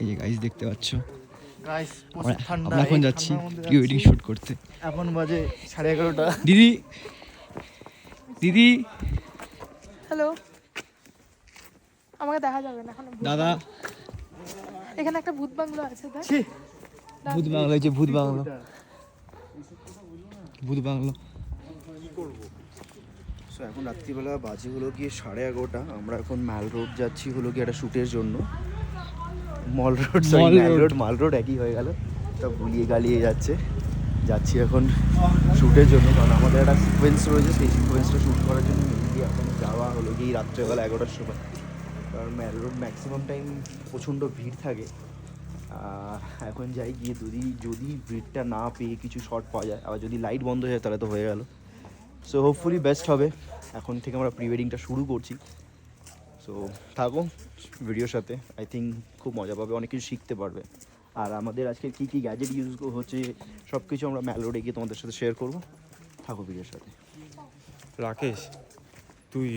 এই যে গাইস দেখতে পাচ্ছ গাইস আমরা ঠান্ডা, আমরা এখন এই যাচ্ছি ঠান্ডার মধ্যে প্রি ওয়েডিং যাচ্ছি। শুট করতে। এখন বাজে 11:30। দিদি দিদি হ্যালো, আমাকে দেখা যাবে না এখন। দাদা এখানে একটা ভূত বাংলো আছে দেখ। ছি, ভূত বাংলো, এই যে ভূত বাংলো, ভূত বাংলো। সো এখন রাত্রিবেলা বাজে হলো গিয়ে 11:30। আমরা এখন মাল রোড যাচ্ছি হলো গিয়ে একটা শ্যুটের জন্য। মল রোড, মল মাল রোড। রোড, মাল রোড একই হয়ে গেল, সব গুলিয়ে গালিয়ে যাচ্ছি এখন শ্যুটের জন্য। কারণ আমাদের একটা সিকোয়েন্স রয়েছে, সেই সিকোয়েন্সটা শ্যুট করার জন্য মেনলি এখন যাওয়া হলো গিয়ে রাত্রেবেলা 11টার সময়। কারণ ম্যাল রোড ম্যাক্সিমাম টাইম প্রচণ্ড ভিড় থাকে। এখন যাই গিয়ে যদি ভিড়টা না পেয়ে কিছু শট পাওয়া যায়, আবার যদি লাইট বন্ধ হয়ে যায় তাহলে তো হয়ে গেল। সো হোপফুলি বেস্ট হবে। এখন থেকে আমরা প্রি ওয়েডিংটা শুরু করছি। সো থাকো ভিডিওর সাথে, আই থিঙ্ক খুব মজা পাবে, অনেক কিছু শিখতে পারবে। আর আমাদের আজকে কী কী গ্যাজেট ইউজ হচ্ছে সব কিছু আমরা ম্যাল রোডে গিয়ে তোমাদের সাথে শেয়ার করবো। থাকো ভিডিওর সাথে। রাকেশ,